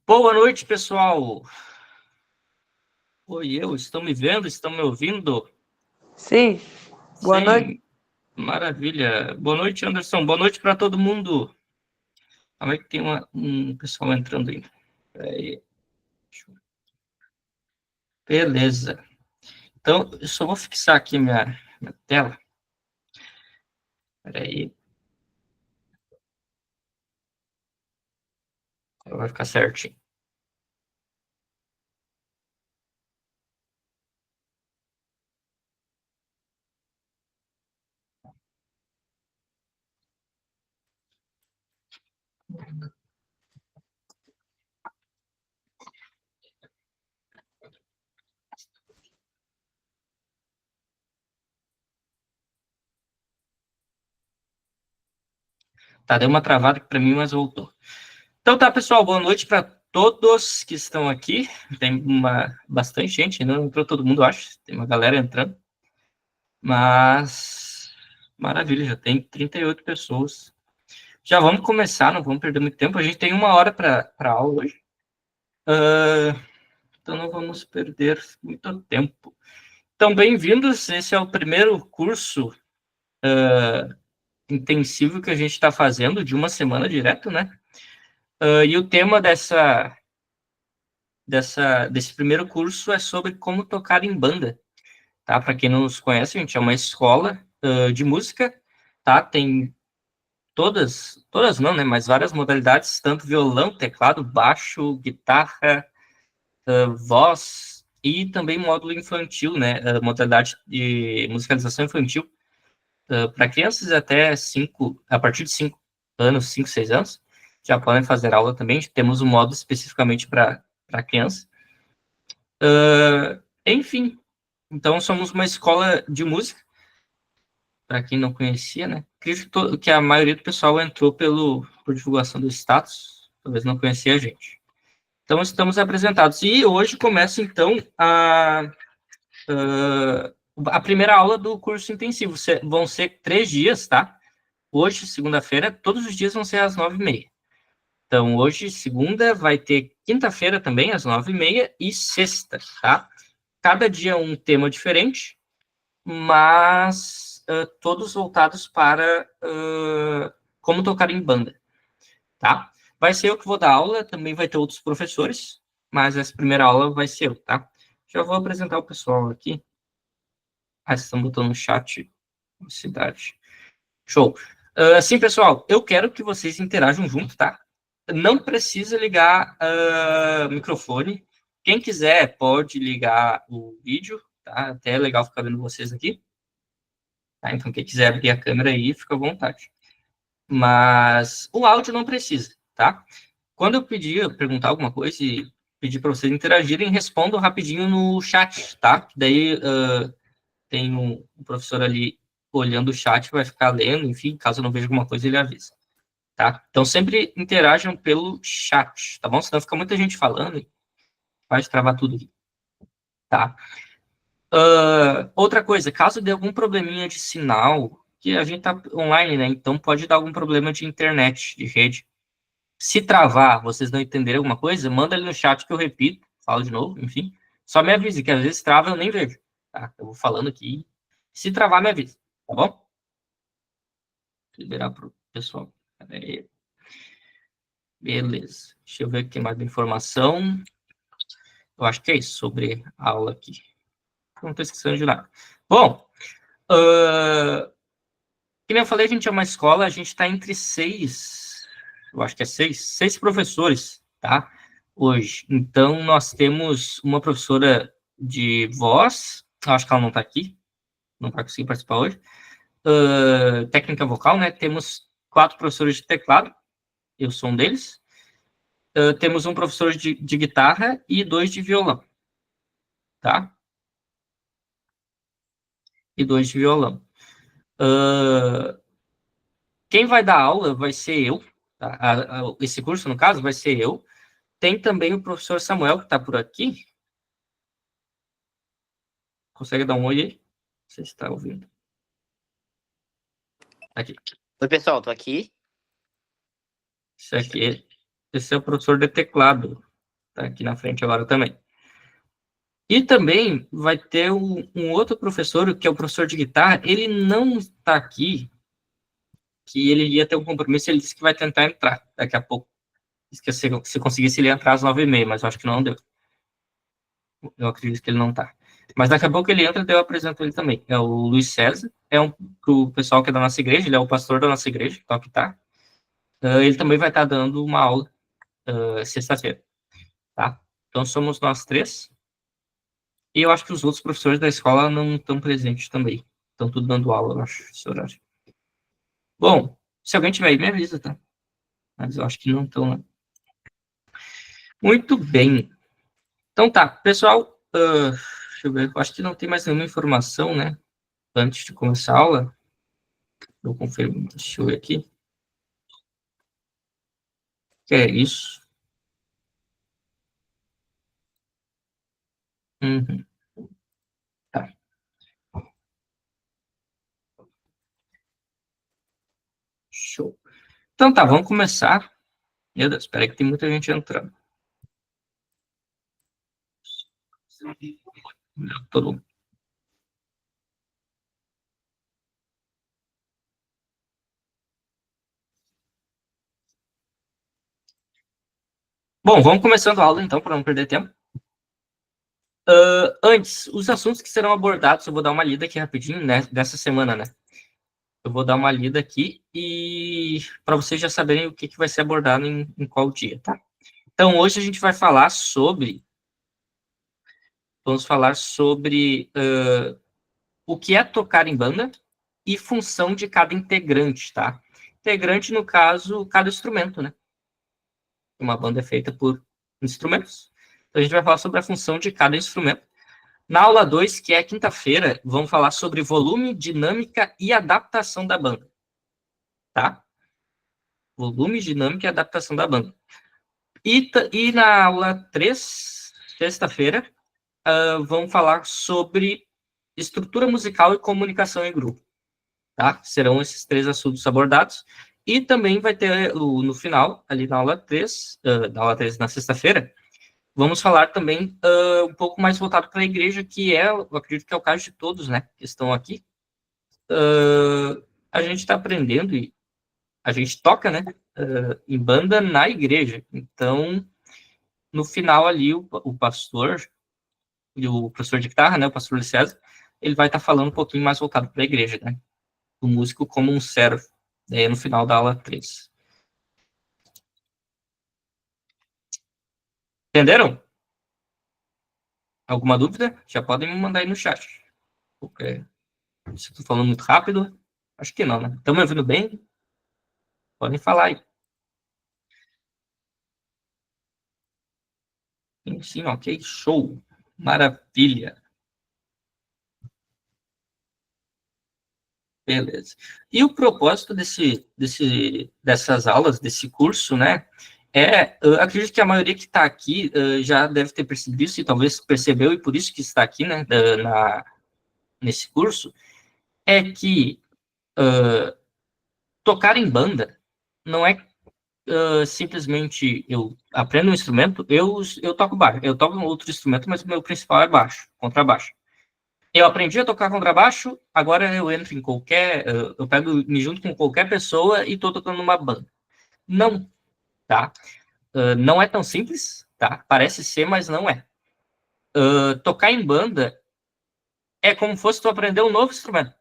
Boa noite, pessoal. Oi, estão me vendo? Estão me ouvindo? Sim. Boa noite. Sim, maravilha. Boa noite, Anderson. Boa noite para todo mundo. Como é que tem um pessoal entrando ainda? Aí. Beleza. Então, eu só vou fixar aqui minha tela. Espera aí. Vai ficar certinho. Tá, deu uma travada aqui para mim, mas voltou. Então tá, pessoal, boa noite para todos que estão aqui. Tem bastante gente, ainda não entrou todo mundo, acho. Tem uma galera entrando. Mas, maravilha, já tem 38 pessoas. Já vamos começar, não vamos perder muito tempo. A gente tem 1 hora para aula hoje. Então não vamos perder muito tempo. Então, bem-vindos. Esse é o primeiro curso intensivo que a gente está fazendo, de uma semana direto, né? E o tema desse primeiro curso é sobre como tocar em banda, tá? Para quem não nos conhece, a gente é uma escola de música, tá? Tem todas não, né? Mas várias modalidades, tanto violão, teclado, baixo, guitarra, voz e também módulo infantil, né? Modalidade de musicalização infantil para crianças até a partir de 5 anos, 5, 6 anos, já podem fazer aula também. Temos um módulo especificamente para criança. Enfim, então somos uma escola de música, para quem não conhecia, né? Acredito que a maioria do pessoal entrou por divulgação do status, talvez não conhecia a gente. Então, estamos apresentados. E hoje começa, então, a primeira aula do curso intensivo. Vão ser 3 dias, tá? Hoje, segunda-feira, todos os dias vão ser às 9h30. Então, hoje, segunda, vai ter quinta-feira também, às 9h30, e sexta, tá? Cada dia um tema diferente, mas todos voltados para como tocar em banda, tá? Vai ser eu que vou dar aula, também vai ter outros professores, mas essa primeira aula vai ser eu, tá? Já vou apresentar o pessoal aqui. Vocês estão botando no chat, cidade. Show. Sim, pessoal, eu quero que vocês interajam junto, tá? Não precisa ligar o microfone. Quem quiser pode ligar o vídeo, tá? Até é legal ficar vendo vocês aqui. Tá? Então, quem quiser abrir a câmera aí, fica à vontade. Mas o áudio não precisa, tá? Quando eu perguntar alguma coisa e pedir para vocês interagirem, respondam rapidinho no chat, tá? Daí tem um professor ali olhando o chat, vai ficar lendo, enfim, caso eu não veja alguma coisa, ele avisa, tá? Então, sempre interajam pelo chat, tá bom? Senão fica muita gente falando e vai travar tudo aqui, tá? Outra coisa, caso dê algum probleminha de sinal, que a gente tá online, né? Então, pode dar algum problema de internet, de rede. Se travar, vocês não entenderem alguma coisa, manda ali no chat que eu repito, falo de novo, enfim. Só me avise, que às vezes trava e eu nem vejo, tá? Eu vou falando aqui. Se travar, me avise, tá bom? Vou liberar pro pessoal. Aí. Beleza. Deixa eu ver aqui mais informação. Eu acho que é isso sobre a aula aqui. Não estou esquecendo de nada. Bom, como eu falei, a gente é uma escola, a gente está entre 6, eu acho que é 6 professores, tá? Hoje. Então, nós temos uma professora de voz, acho que ela não está aqui, não vai conseguir participar hoje. Técnica vocal, né? Temos 4 professores de teclado, eu sou um deles. Temos um professor de guitarra e 2 de violão, tá? E 2 de violão. Quem vai dar aula vai ser eu, tá? Esse curso, no caso, vai ser eu. Tem também o professor Samuel, que está por aqui. Consegue dar um oi aí? Você está ouvindo? Aqui. Oi, pessoal, tô aqui. Isso aqui. Esse é o professor de teclado. Tá aqui na frente agora também. E também vai ter um outro professor, que é o professor de guitarra. Ele não está aqui, que ele ia ter um compromisso, ele disse que vai tentar entrar daqui a pouco. Disse que se conseguisse ele ia entrar às 9h30, mas eu acho que não deu. Eu acredito que ele não tá. Mas daqui a pouco ele entra, daí eu apresento ele também. É o Luiz César, pro pessoal que é da nossa igreja, ele é o pastor da nossa igreja, que tá. Ele também vai estar dando uma aula sexta-feira, tá? Então somos nós três. E eu acho que os outros professores da escola não estão presentes também. Estão tudo dando aula, eu acho, esse horário. Bom, se alguém tiver aí, me avisa, tá? Mas eu acho que não estão, né? Muito bem. Então tá, pessoal, deixa eu ver, eu acho que não tem mais nenhuma informação, né? Antes de começar a aula. Eu confirmo, deixa eu ver aqui. Que é isso? Uhum. Tá. Show. Então tá, vamos começar. Meu Deus, espera aí que tem muita gente entrando. Todo mundo. Bom, vamos começando a aula então, para não perder tempo. Antes, os assuntos que serão abordados, eu vou dar uma lida aqui rapidinho, né, dessa semana, né? Eu vou dar uma lida aqui e para vocês já saberem o que vai ser abordado em qual dia, tá? Então, hoje a gente vai falar sobre. Vamos falar sobre o que é tocar em banda e função de cada integrante, tá? Integrante, no caso, cada instrumento, né? Uma banda é feita por instrumentos. Então, a gente vai falar sobre a função de cada instrumento. Na aula 2, que é quinta-feira, vamos falar sobre volume, dinâmica e adaptação da banda, tá? Volume, dinâmica e adaptação da banda. E na aula 3, sexta-feira, vamos falar sobre estrutura musical e comunicação em grupo, tá? Serão esses 3 assuntos abordados. E também vai ter, no final, ali na aula 3, na sexta-feira, vamos falar também um pouco mais voltado para a igreja, que eu acredito que é o caso de todos, né, que estão aqui. A gente está aprendendo e a gente toca, né, em banda na igreja. Então, no final ali, o pastor e o professor de guitarra, né, o pastor César, ele vai estar falando um pouquinho mais voltado para a igreja, né, o músico como um servo, no final da aula 3. Entenderam? Alguma dúvida? Já podem me mandar aí no chat. Porque se eu tô falando muito rápido, acho que não, né? Estão me ouvindo bem? Podem falar aí. Sim, ok, show. Maravilha. Beleza. E o propósito dessas aulas, desse curso, né? Eu acredito que a maioria que está aqui já deve ter percebido isso, e talvez percebeu, e por isso que está aqui, né, nesse curso, é que tocar em banda não é simplesmente eu aprendo um instrumento, eu toco baixo, eu toco um outro instrumento, mas o meu principal é baixo, contrabaixo. Eu aprendi a tocar contrabaixo, agora eu entro em eu pego, me junto com qualquer pessoa e estou tocando numa banda. Não, tá? Não é tão simples, tá? Parece ser, mas não é. Tocar em banda é como se fosse tu aprender um novo instrumento,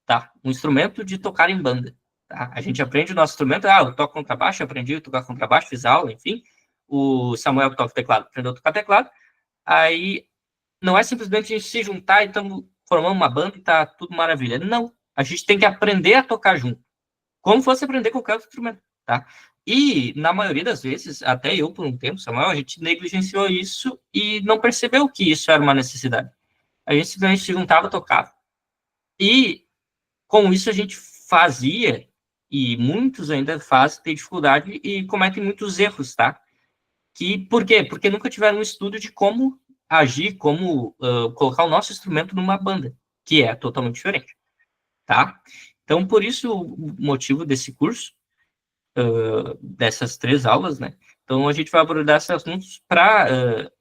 tá? Um instrumento de tocar em banda, tá? A gente aprende o nosso instrumento, eu toco contrabaixo, eu aprendi a tocar contrabaixo, fiz aula, enfim. O Samuel que toca teclado, aprendeu a tocar teclado. Aí não é simplesmente a gente se juntar e estamos formando uma banda e tá tudo maravilha. Não, a gente tem que aprender a tocar junto, como fosse aprender qualquer outro instrumento, tá? E, na maioria das vezes, até eu por um tempo, Samuel, a gente negligenciou isso e não percebeu que isso era uma necessidade. A gente simplesmente se juntava, tocava. E, com isso, a gente fazia, e muitos ainda fazem, tem dificuldade e cometem muitos erros, tá? Por quê? Porque nunca tiveram um estudo de como agir, como colocar o nosso instrumento numa banda, que é totalmente diferente, tá? Então, por isso, o motivo desse curso, dessas 3 aulas, né? Então, a gente vai abordar esses assuntos para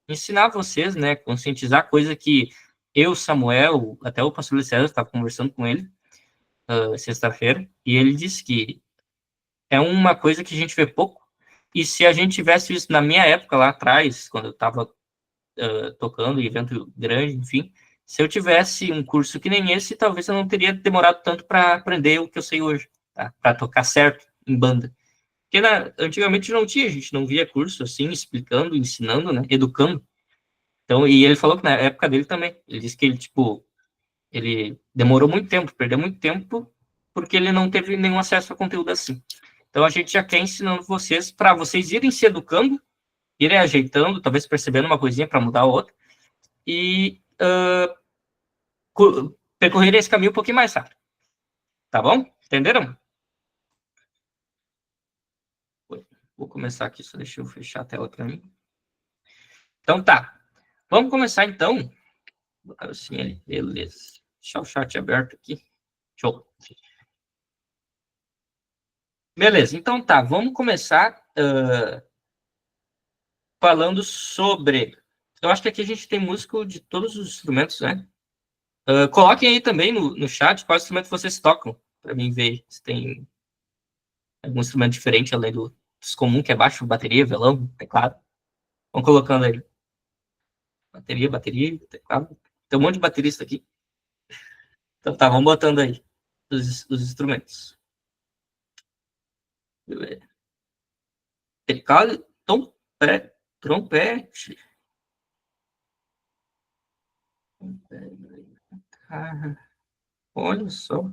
ensinar vocês, né, conscientizar coisa que eu, Samuel, até o pastor César estava conversando com ele sexta-feira, e ele disse que é uma coisa que a gente vê pouco, e se a gente tivesse isso na minha época lá atrás, quando eu estava tocando em evento grande, enfim, se eu tivesse um curso que nem esse, talvez eu não teria demorado tanto para aprender o que eu sei hoje, tá? Para tocar certo em banda. Porque antigamente não tinha, a gente não via curso assim, explicando, ensinando, né, educando. Então, e ele falou que na época dele também, ele disse que ele, tipo, ele demorou muito tempo, perdeu muito tempo, porque ele não teve nenhum acesso a conteúdo assim. Então, a gente já quer ensinando vocês, para vocês irem se educando, irem ajeitando, talvez percebendo uma coisinha para mudar a outra, e percorrerem esse caminho um pouquinho mais rápido. Tá bom? Entenderam? Vou começar aqui, só deixa eu fechar a tela para mim. Então tá. Vamos começar então. Assim, ali, beleza. Deixa o chat aberto aqui. Show. Beleza, então tá. Vamos começar falando sobre. Eu acho que aqui a gente tem músico de todos os instrumentos, né? Coloquem aí também no chat quais instrumentos vocês tocam, para mim ver se tem algum instrumento diferente além dos comuns, que é baixo, bateria, violão, teclado. Vão colocando aí. Bateria, teclado. Tem um monte de baterista aqui. Então tá, vamos botando aí os instrumentos. Teclado, trompete. Ah, olha só.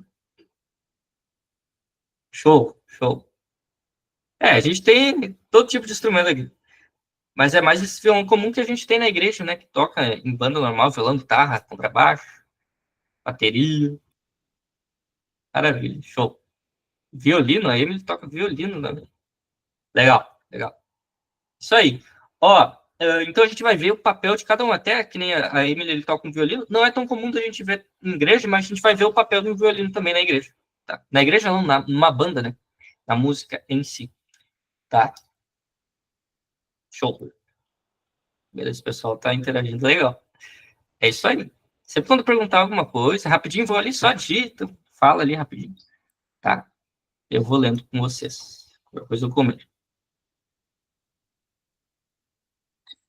Show, show. A gente tem todo tipo de instrumento aqui. Mas é mais esse violão comum que a gente tem na igreja, né? Que toca em banda normal, violão, guitarra, contrabaixo, bateria. Maravilha, show. Violino, a Emily toca violino também. Legal, legal. Isso aí. Ó, então a gente vai ver o papel de cada um. Até que nem a Emily ele toca um violino. Não é tão comum da gente ver em igreja, mas a gente vai ver o papel do violino também na igreja. Tá? Na igreja não, numa banda, né? Na música em si. Tá? Show. Beleza, o pessoal tá interagindo legal. É isso aí. Sempre quando perguntar alguma coisa, rapidinho, vou ali só digita, fala ali rapidinho. Tá? Eu vou lendo com vocês. Depois eu comento.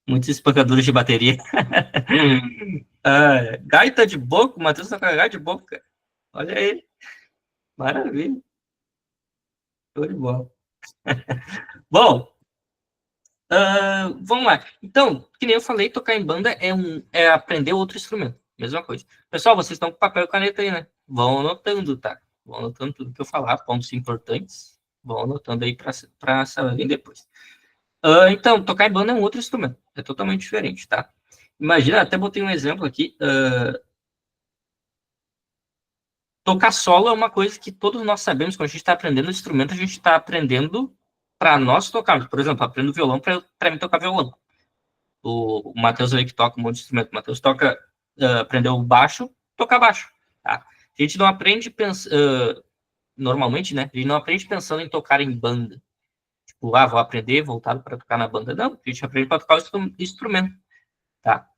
Muitos espancadores de bateria. Gaita de boca, o Matheus tá com a gaita de boca. Olha aí. Maravilha. Show de bola. Bom, vamos lá. Então, que nem eu falei, tocar em banda é aprender outro instrumento. Mesma coisa. Pessoal, vocês estão com papel e caneta aí, né? Vão anotando, tá? Vão anotando tudo que eu falar, pontos importantes. Vão anotando aí para saberem depois. Então, tocar em banda é um outro instrumento. É totalmente diferente, tá? Imagina, até botei um exemplo aqui. Tocar solo é uma coisa que todos nós sabemos. Quando a gente está aprendendo instrumento, a gente está aprendendo para nós tocarmos. Por exemplo, aprendo violão para mim tocar violão. O Matheus aí que toca um monte de instrumento. O Matheus aprendeu baixo, tocar baixo. Tá? A gente não aprende normalmente, né? A gente não aprende pensando em tocar em banda. Tipo, vou aprender voltado para tocar na banda. Não, a gente aprende para tocar o instrumento. Tá?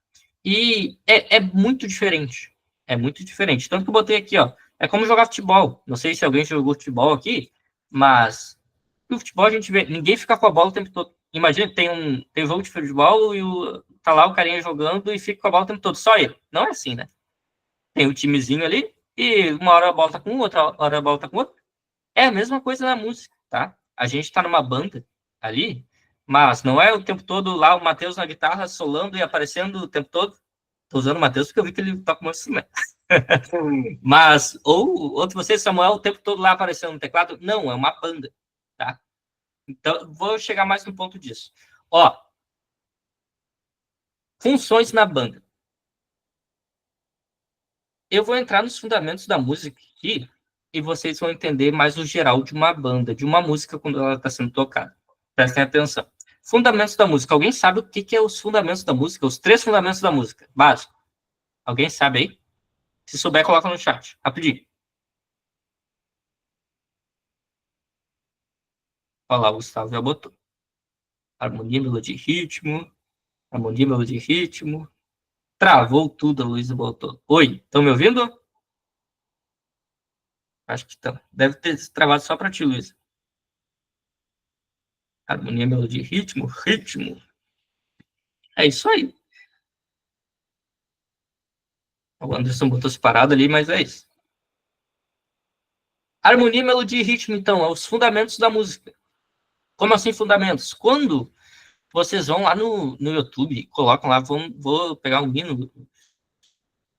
E é muito diferente. É muito diferente. Tanto que eu botei aqui, ó. É como jogar futebol. Não sei se alguém jogou futebol aqui, mas no futebol a gente vê, ninguém fica com a bola o tempo todo. Imagina, tem um jogo de futebol e tá lá o carinha jogando e fica com a bola o tempo todo. Só ele. Não é assim, né? Tem o timezinho ali e uma hora a bola tá com um, outra hora a bola tá com outro. É a mesma coisa na música, tá? A gente tá numa banda ali, mas não é o tempo todo lá o Matheus na guitarra solando e aparecendo o tempo todo. Tô usando o Matheus porque eu vi que ele toca um instrumento. Mas, ou você, Samuel, o tempo todo lá aparecendo no teclado. Não, é uma banda, tá? Então, vou chegar mais no ponto disso. Ó, funções na banda. Eu vou entrar nos fundamentos da música aqui e vocês vão entender mais o geral de uma banda, de uma música quando ela está sendo tocada. Prestem atenção. Fundamentos da música. Alguém sabe o que é os fundamentos da música? Os 3 fundamentos da música. Básico. Alguém sabe aí? Se souber, coloca no chat. Rapidinho. Olha lá, o Gustavo já botou. Harmonia, melodia e ritmo. Harmonia, melodia e ritmo. Travou tudo, a Luísa voltou. Oi, estão me ouvindo? Acho que estão. Deve ter travado só para ti, Luísa. Harmonia, melodia e ritmo. Ritmo. É isso aí. O Anderson botou separado ali, mas é isso. Harmonia, melodia e ritmo, então, os fundamentos da música. Como assim fundamentos? Quando vocês vão lá no YouTube, colocam lá, vou pegar um hino,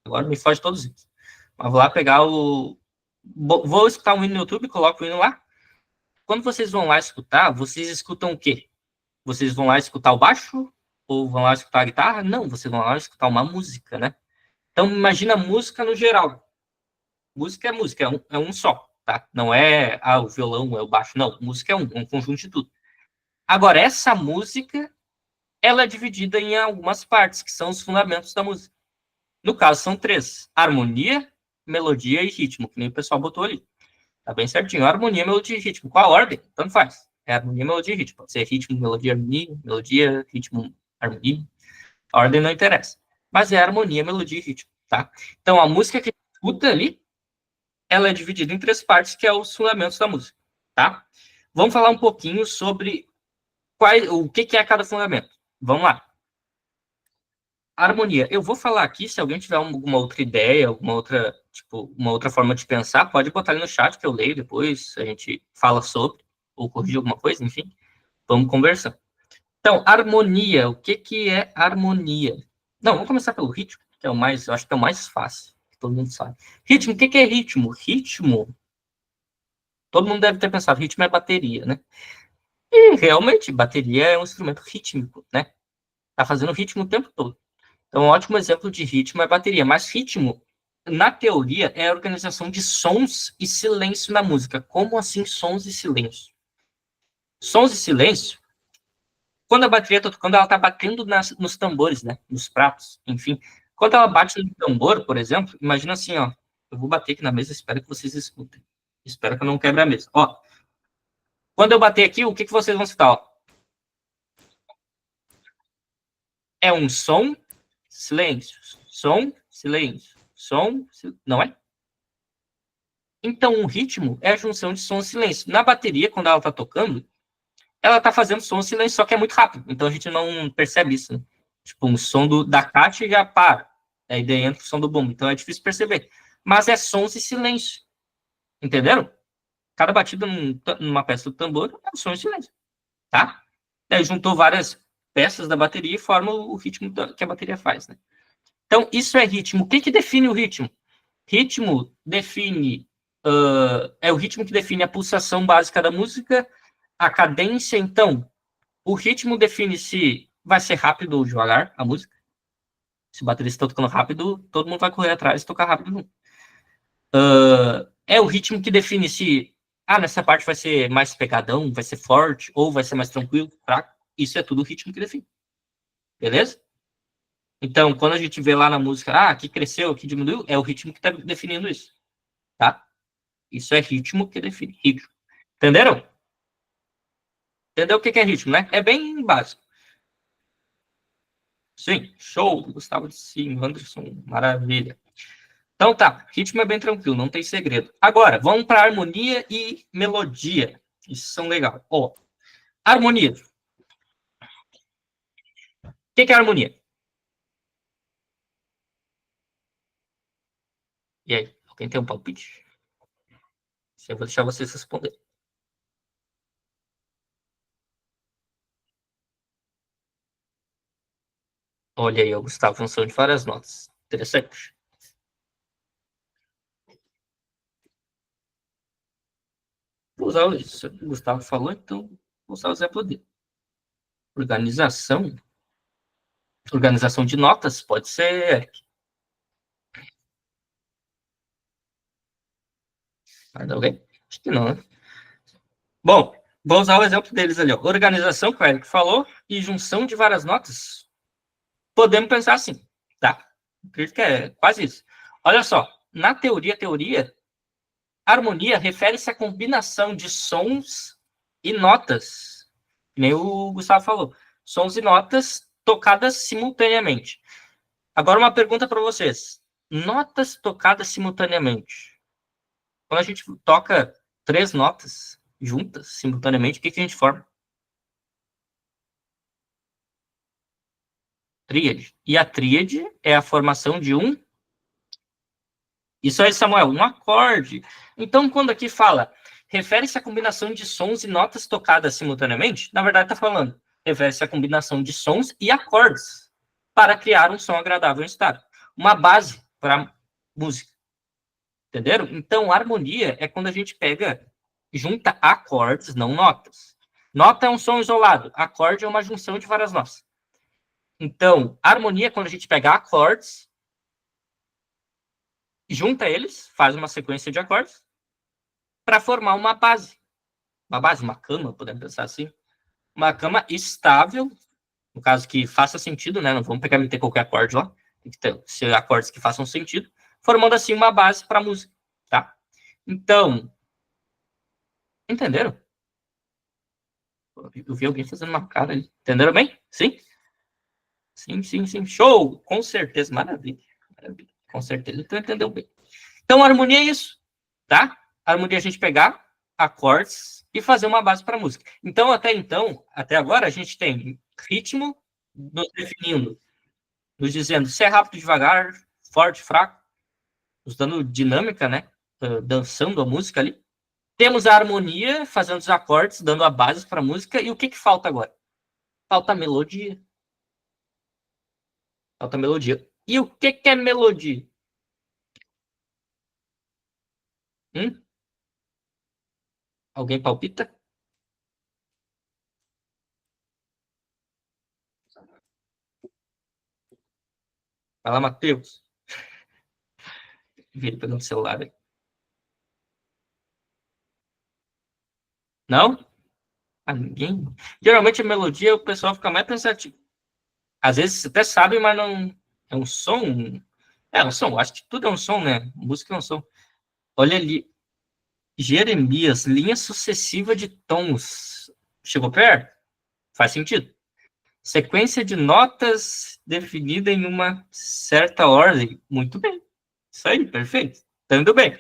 agora me foge todos isso. Mas vou lá pegar o... Vou escutar um hino no YouTube, coloco o hino lá. Quando vocês vão lá escutar, vocês escutam o quê? Vocês vão lá escutar o baixo? Ou vão lá escutar a guitarra? Não, vocês vão lá escutar uma música, né? Então, imagina música no geral. Música, é um só, tá? Não é o violão, é o baixo, não. Música é um conjunto de tudo. Agora, essa música, ela é dividida em algumas partes, que são os fundamentos da música. No caso, são três: harmonia, melodia e ritmo, que nem o pessoal botou ali. Tá bem certinho. Harmonia, melodia e ritmo. Qual a ordem? Tanto faz. É harmonia, melodia e ritmo. Pode ser ritmo, melodia, harmonia, melodia, ritmo, harmonia. A ordem não interessa. Mas é harmonia, melodia e ritmo, tá? Então, a música que a gente escuta ali, ela é dividida em três partes, que é os fundamentos da música, tá? Vamos falar um pouquinho sobre o que é cada fundamento. Vamos lá. Harmonia. Eu vou falar aqui, se alguém tiver alguma outra ideia, alguma outra, tipo, uma outra forma de pensar, pode botar ali no chat que eu leio depois, a gente fala sobre, ou corrigir alguma coisa, enfim, vamos conversar. Então, harmonia. O que é harmonia? Não, vamos começar pelo ritmo, que é o mais, eu acho que é o mais fácil, que todo mundo sabe. Ritmo, o que é ritmo? Ritmo, todo mundo deve ter pensado, ritmo é bateria, né? E realmente, bateria é um instrumento rítmico, né? Tá fazendo ritmo o tempo todo. Então, um ótimo exemplo de ritmo é bateria. Mas ritmo, na teoria, é a organização de sons e silêncio na música. Como assim sons e silêncio? Sons e silêncio, quando a bateria está tocando, ela está batendo nos tambores, né? Nos pratos, enfim. Quando ela bate no tambor, por exemplo, imagina assim, ó. Eu vou bater aqui na mesa, espero que vocês escutem. Espero que eu não quebre a mesa. Ó, quando eu bater aqui, o que vocês vão escutar? Ó? É um som, silêncio. Som, silêncio. Som, não é? Então, o ritmo é a junção de som e silêncio. Na bateria, quando ela está tocando, ela está fazendo som e silêncio, só que é muito rápido. Então, a gente não percebe isso. Né? Tipo, um som da caixa já para. Aí daí entra o som do bumbo. Então, é difícil perceber. Mas é sons e silêncio. Entenderam? Cada batida numa peça do tambor é um som e silêncio. Tá? Daí juntou várias peças da bateria e forma o ritmo que a bateria faz. Né? Então, isso é ritmo. O que define o ritmo? Ritmo define... é o ritmo que define a pulsação básica da música, a cadência. Então, o ritmo define se vai ser rápido ou devagar a música. Se o baterista está tocando rápido, todo mundo vai correr atrás e tocar rápido. É o ritmo que define se nessa parte vai ser mais pegadão, vai ser forte, ou vai ser mais tranquilo, fraco. Isso é tudo o ritmo que define. Beleza? Então, quando a gente vê lá na música, aqui cresceu, aqui diminuiu, é o ritmo que está definindo isso. Tá? Isso é ritmo que define. Ritmo. Entenderam? Entendeu o que é ritmo, né? É bem básico. Sim, show. Gustavo de Sim, Anderson, maravilha. Então tá, ritmo é bem tranquilo, não tem segredo. Agora, vamos para harmonia e melodia. Isso são legal. Ó, harmonia. O que é harmonia? E aí, alguém tem um palpite? Eu vou deixar vocês responderem. Olha aí, o Gustavo, função de várias notas. Interessante. Vou usar isso. O Gustavo falou, então vou usar o exemplo dele. Organização. Organização de notas, pode ser. Mais alguém? Acho que não, né? Bom, vou usar o exemplo deles ali. Ó. Organização, que o Eric falou, e junção de várias notas. Podemos pensar assim, tá? Acredito que é quase isso. Olha só, na teoria, harmonia refere-se à combinação de sons e notas nem o Gustavo falou. Sons e notas tocadas simultaneamente. Agora uma pergunta para vocês. Notas tocadas simultaneamente. Quando a gente toca 3 notas juntas, simultaneamente, o que a gente forma? Tríade. E a tríade é a formação de um... Isso aí, Samuel, um acorde. Então, quando aqui fala, refere-se à combinação de sons e notas tocadas simultaneamente, na verdade está falando, refere-se à combinação de sons e acordes para criar um som agradável em estado. Uma base para música. Entenderam? Então, harmonia é quando a gente pega, junta acordes, não notas. Nota é um som isolado, acorde é uma junção de várias notas. Então, harmonia é quando a gente pega acordes, junta eles, faz uma sequência de acordes, para formar uma base. Uma base, uma cama, podemos pensar assim. Uma cama estável, no caso que faça sentido, né? Não vamos pegar e meter qualquer acorde lá. Tem que ser acordes que façam sentido, formando assim uma base para a música, tá? Então, entenderam? Eu vi alguém fazendo uma cara ali. Entenderam bem? Sim? Sim, sim, sim. Show! Com certeza. Maravilha. Maravilha. Com certeza. Então, entendeu bem. Então, harmonia é isso, tá? Harmonia é a gente pegar acordes e fazer uma base para música. Então, até agora, a gente tem ritmo nos definindo, nos dizendo se é rápido, devagar, forte, fraco, nos dando dinâmica, né? Dançando a música ali. Temos a harmonia, fazendo os acordes, dando a base para a música. E o que falta agora? Falta melodia. Falta melodia. E o que é melodia? Alguém palpita? Fala, Matheus. Vi ele pegando o celular aí. Não? Ah, ninguém? Geralmente a melodia o pessoal fica mais pensativo. Às vezes você até sabe, mas não. É um som. É um som. Acho que tudo é um som, né? Música é um som. Olha ali. Jeremias, linha sucessiva de tons. Chegou perto? Faz sentido. Sequência de notas definida em uma certa ordem. Muito bem. Isso aí, perfeito. Tá indo bem.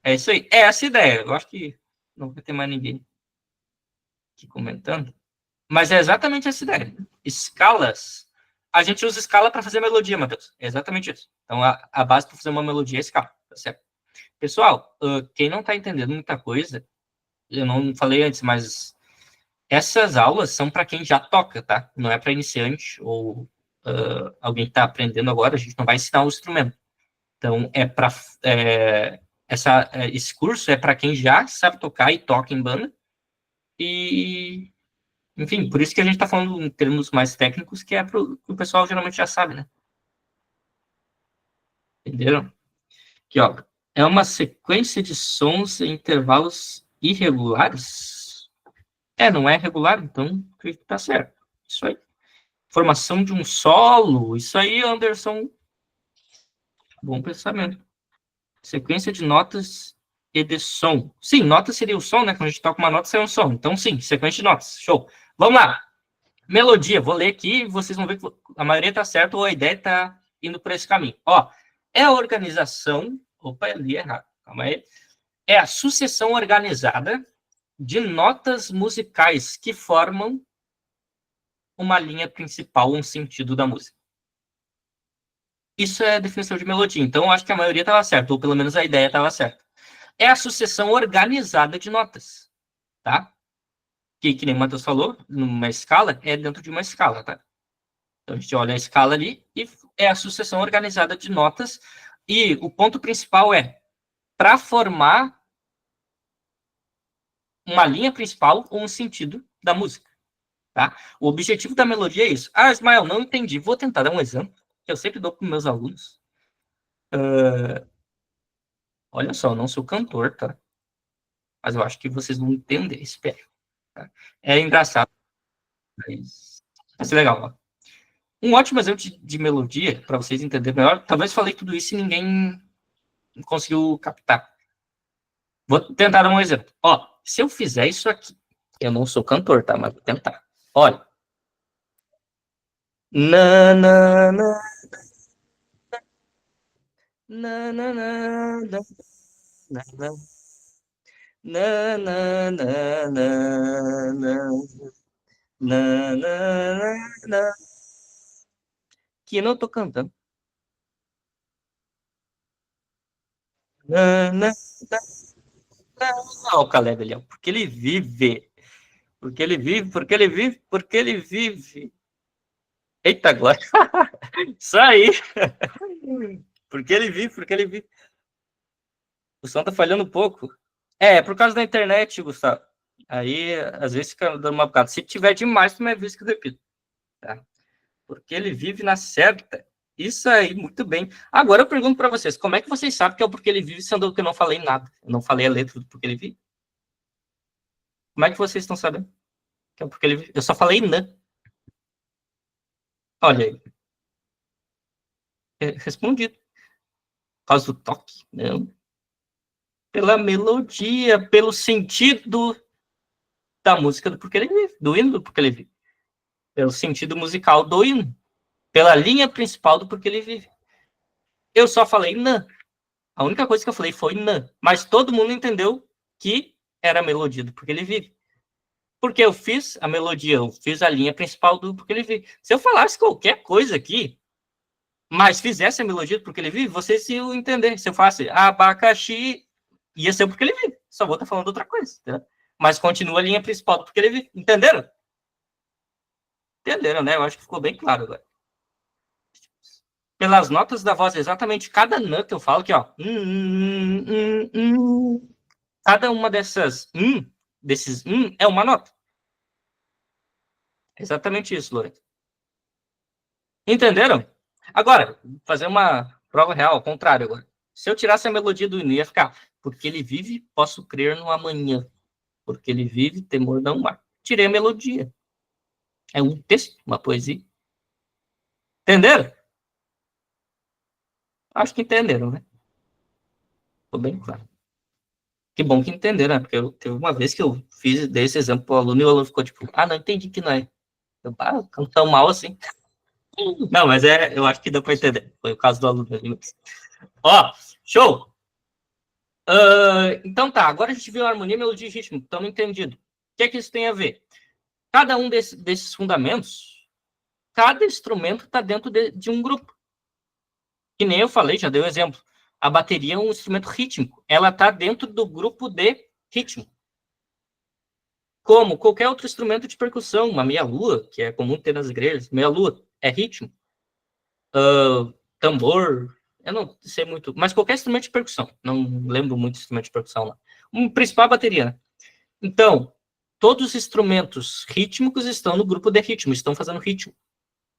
É isso aí. É essa a ideia. Eu acho que não vai ter mais ninguém aqui comentando. Mas é exatamente essa ideia. Escalas. A gente usa escala para fazer melodia, Matheus. É exatamente isso. Então, a base para fazer uma melodia é escala. Tá certo? Pessoal, quem não está entendendo muita coisa, eu não falei antes, mas essas aulas são para quem já toca, tá? Não é para iniciante ou alguém que está aprendendo agora. A gente não vai ensinar o instrumento. Então, esse curso é para quem já sabe tocar e toca em banda. E, enfim, por isso que a gente está falando em termos mais técnicos, que é para o pessoal geralmente já sabe, né? Entenderam? Aqui, ó. É uma sequência de sons em intervalos irregulares? Não é regular, então tá certo. Isso aí. Formação de um solo. Isso aí, Anderson. Bom pensamento. Sequência de notas e de som. Sim, nota seria o som, né? Quando a gente toca uma nota, sai um som. Então, sim, sequência de notas. Show. Vamos lá. Melodia. Vou ler aqui e vocês vão ver que a maioria está certa ou a ideia está indo por esse caminho. Ó, é a organização... Opa, eu li errado. Calma aí. É a sucessão organizada de notas musicais que formam uma linha principal, um sentido da música. Isso é a definição de melodia. Então, eu acho que a maioria estava certa, ou pelo menos a ideia estava certa. É a sucessão organizada de notas, tá? Que nem o Matheus falou, numa escala, é dentro de uma escala, tá? Então, a gente olha a escala ali e é a sucessão organizada de notas. E o ponto principal é, para formar uma linha principal ou um sentido da música, tá? O objetivo da melodia é isso. Ah, Ismael, não entendi. Vou tentar dar um exemplo, que eu sempre dou para os meus alunos. Olha só, eu não sou cantor, tá? Mas eu acho que vocês vão entender, espero. Tá? É engraçado, mas vai ser legal. Ó. Um ótimo exemplo de melodia, para vocês entenderem melhor, talvez falei tudo isso e ninguém conseguiu captar. Vou tentar dar um exemplo. Ó, se eu fizer isso aqui, Eu não sou cantor, tá? Mas vou tentar. Olha. Na, na, na, na, na, na, na, na, na. Na, na, na, na, na, na, na, na. Que não tô cantando. Na, na, na, na. O Caleb ali, ó. Porque ele vive. Porque ele vive, porque ele vive, porque ele vive. Eita, glória. Isso aí. Porque ele vive, porque ele vive. O som tá falhando um pouco. É por causa da internet, Gustavo. Aí, às vezes, fica dando uma bocada. Se tiver demais, tu me avisa que eu repito. Tá? Porque ele vive na certa. Isso aí, muito bem. Agora eu pergunto para vocês, como é que vocês sabem que é o porque ele vive, sendo que eu não falei nada? Eu não falei a letra do porque ele vive. Como é que vocês estão sabendo que é o porque ele vive? Eu só falei não. Olha aí. Respondido. Por causa do toque? Não. Pela melodia, pelo sentido da música do porque ele vive, do hino do porque ele vive. Pelo sentido musical do hino. Pela linha principal do porque ele vive. Eu só falei não. A única coisa que eu falei foi não. Mas todo mundo entendeu que era a melodia do porque ele vive. Porque eu fiz a melodia, eu fiz a linha principal do porque ele vive. Se eu falasse qualquer coisa aqui, mas fizesse a melodia do porque ele vive, vocês iam entender. Se eu falasse abacaxi, ia ser porque ele vive. Só vou estar falando outra coisa. Entendeu? Mas continua a linha principal do porque ele vive. Entenderam? Entenderam, né? Eu acho que ficou bem claro agora. Pelas notas da voz, exatamente cada nota eu falo aqui, ó. Cada uma desses é uma nota. Exatamente isso, Lorenzo. Entenderam? Agora, fazer uma prova real, ao contrário agora. Se eu tirasse a melodia do hino, ia ficar porque ele vive, posso crer no amanhã. Porque ele vive, temor não há. Tirei a melodia. É um texto, uma poesia. Entenderam? Acho que entenderam, né? Ficou bem claro. Que bom que entenderam, né? Porque teve uma vez que eu fiz desse exemplo para o aluno e o aluno ficou tipo, não entendi que não é. Eu, tão mal assim. Não, mas eu acho que deu para entender. Foi o caso do aluno. Ó, show! Então tá, agora a gente viu a harmonia, melodia e ritmo. Estamos entendido. O que é que isso tem a ver? Cada um desses fundamentos, cada instrumento está dentro de um grupo. Que nem eu falei, já dei um exemplo. A bateria é um instrumento rítmico. Ela está dentro do grupo de ritmo. Como qualquer outro instrumento de percussão, uma meia-lua, que é comum ter nas igrejas, meia-lua é ritmo. Tambor, eu não sei muito, mas qualquer instrumento de percussão, não lembro muito de instrumento de percussão lá. O principal é a bateria, né? Então, todos os instrumentos rítmicos estão no grupo de ritmo, estão fazendo ritmo.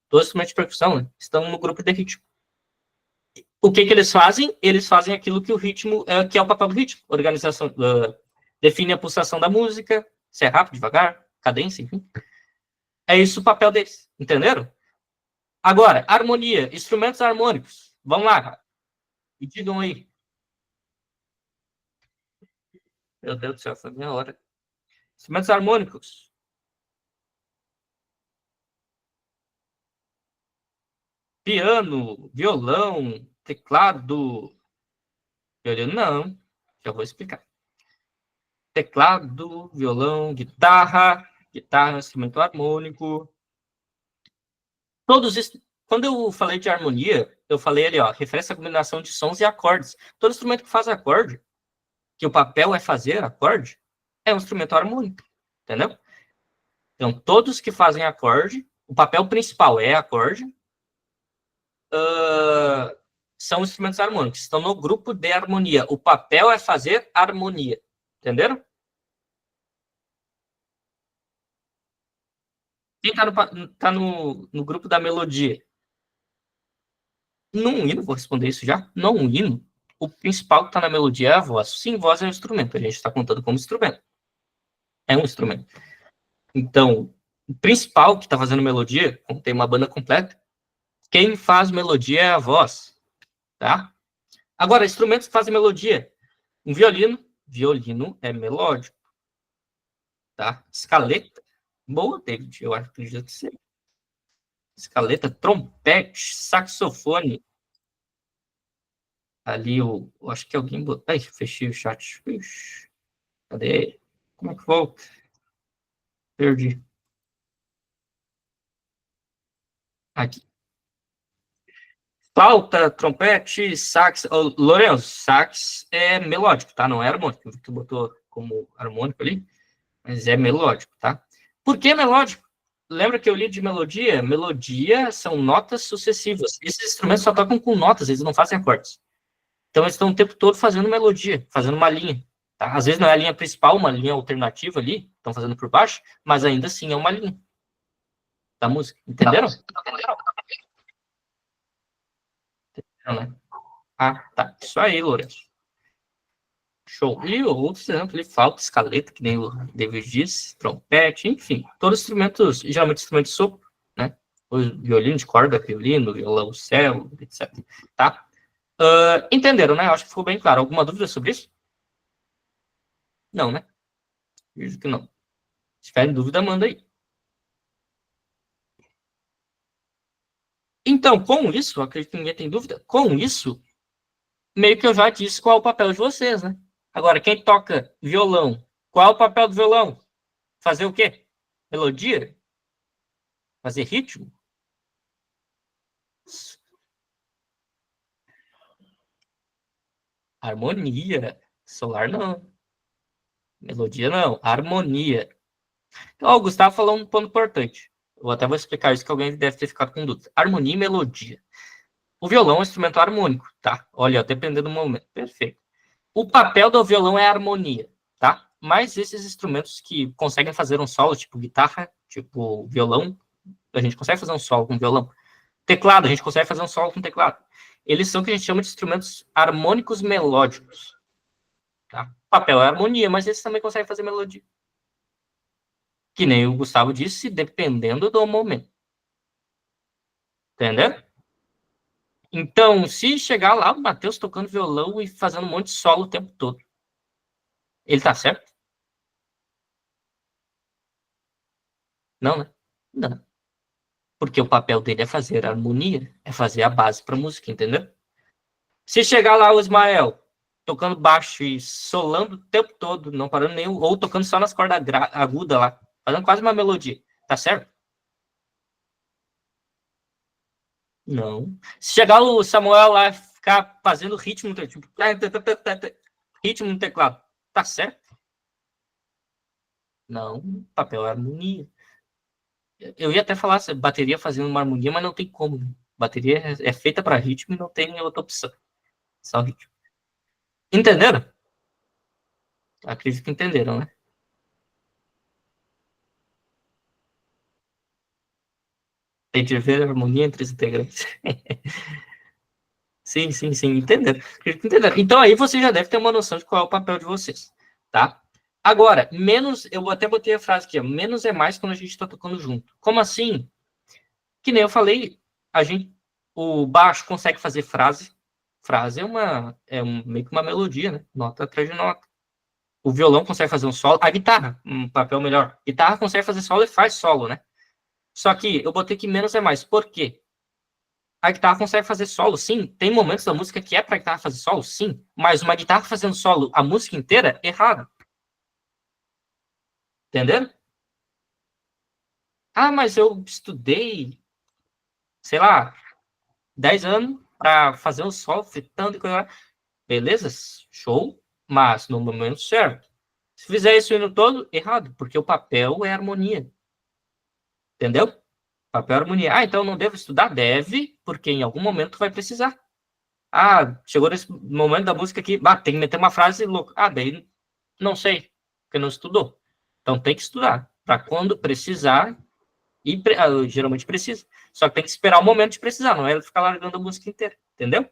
Todos os instrumentos de percussão, né, estão no grupo de ritmo. O que eles fazem? Eles fazem aquilo que o ritmo, que é o papel do ritmo. Organização, define a pulsação da música, se é rápido, devagar, cadência, enfim. É isso o papel deles, entenderam? Agora, harmonia, instrumentos harmônicos. Vamos lá, cara. Me digam aí. Meu Deus do céu, foi meia hora. Instrumentos harmônicos. Piano, violão, teclado. Violino não. Já vou explicar. Teclado, violão, guitarra. Guitarra é um instrumento harmônico. Todos esses. Quando eu falei de harmonia, eu falei ali, ó, refere-se à combinação de sons e acordes. Todo instrumento que faz acorde, que o papel é fazer acorde, é um instrumento harmônico. Entendeu? Então, todos que fazem acorde, o papel principal é acorde, são instrumentos harmônicos. Estão no grupo de harmonia. O papel é fazer harmonia. Entenderam? Quem tá no grupo da melodia? Num hino, vou responder isso já. Num hino, o principal que está na melodia é a voz. Sim, voz é um instrumento. A gente está contando como instrumento. É um instrumento. Então, o principal que está fazendo melodia, como tem uma banda completa, quem faz melodia é a voz. Tá? Agora, instrumentos que fazem melodia. Um violino. Violino é melódico. tá? Escaleta. Boa, David, eu acredito que sim. Escaleta, trompete, saxofone. Ali, eu acho que alguém botou. Ai, fechei o chat. Ixi, cadê? Como é que volta? Perdi. Aqui. Flauta, trompete, sax. Ô, Lourenço, sax é melódico, tá? Não é harmônico. Tu botou como harmônico ali, mas é melódico, tá? Por que melódico? Lembra que eu li de melodia? Melodia são notas sucessivas. Esses instrumentos só tocam com notas, eles não fazem acordes. Então, eles estão o tempo todo fazendo melodia, fazendo uma linha. Tá? Às vezes não é a linha principal, uma linha alternativa ali, estão fazendo por baixo, mas ainda assim é uma linha da música. Entenderam? Não, né? Ah, tá. Isso aí, Lourenço. Show. E outros exemplos ali, flauta, escaleta, que nem o David disse, trompete, enfim. Todos instrumentos, geralmente instrumentos de sopro, né? O violino de corda, violino, violoncelo, etc. Tá? Entenderam, né? Acho que ficou bem claro. Alguma dúvida sobre isso? Não, né? Vejo que não. Se tiver dúvida, manda aí. Então, com isso, acredito que ninguém tem dúvida, com isso, meio que eu já disse qual é o papel de vocês, né? Agora, quem toca violão, qual é o papel do violão? Fazer o quê? Melodia? Fazer ritmo? Harmonia. Solar não. Melodia não. Harmonia. Então, o Gustavo falou um ponto importante. Eu até vou explicar isso que alguém deve ter ficado com dúvida. Harmonia e melodia. O violão é um instrumento harmônico, tá? Olha, dependendo do momento. Perfeito. O papel do violão é a harmonia, tá? Mas esses instrumentos que conseguem fazer um solo, tipo guitarra, tipo violão, a gente consegue fazer um solo com violão. Teclado, a gente consegue fazer um solo com teclado. Eles são o que a gente chama de instrumentos harmônicos melódicos. Tá? O papel é harmonia, mas eles também conseguem fazer melodia. Que nem o Gustavo disse, dependendo do momento. Entendeu? Então, se chegar lá o Matheus tocando violão e fazendo um monte de solo o tempo todo, ele tá certo? Não, né? Não. Porque o papel dele é fazer a harmonia, é fazer a base para música, entendeu? Se chegar lá o Ismael tocando baixo e solando o tempo todo, não parando nenhum, ou tocando só nas cordas agudas lá, fazendo quase uma melodia, tá certo? Não. Se chegar o Samuel lá ficar fazendo ritmo, tipo, ritmo no teclado, tá certo? Não, papel é harmonia. Eu ia até falar bateria fazendo uma harmonia, mas não tem como. Né? Bateria é feita para ritmo e não tem outra opção. Só ritmo. Entenderam? Acredito que entenderam, né? Tem de ver a harmonia entre os integrantes. Sim, sim, sim, entenderam. Acredito que entenderam. Então aí você já deve ter uma noção de qual é o papel de vocês, tá? Agora, menos, eu até botei a frase aqui, ó, menos é mais quando a gente está tocando junto. Como assim? Que nem eu falei, o baixo consegue fazer frase. Frase meio que uma melodia, né? Nota atrás de nota. O violão consegue fazer um solo. A guitarra, um papel melhor. A guitarra consegue fazer solo e faz solo, né? Só que eu botei que menos é mais. Por quê? A guitarra consegue fazer solo, sim. Tem momentos da música que é pra guitarra fazer solo, sim. Mas uma guitarra fazendo solo a música inteira, errado. Entendeu? Ah, mas eu estudei, sei lá, 10 anos pra fazer um solo, fritando e coisa. Beleza? Show. Mas no momento certo. Se fizer isso o ano todo, errado. Porque o papel é harmonia. Entendeu? Papel é harmonia. Ah, então não devo estudar? Deve, porque em algum momento vai precisar. Ah, chegou nesse momento da música aqui, tem que meter uma frase louca. Ah, daí não sei, porque não estudou. Então tem que estudar, para quando precisar, e geralmente precisa. Só que tem que esperar o momento de precisar, não é ficar largando a música inteira, entendeu?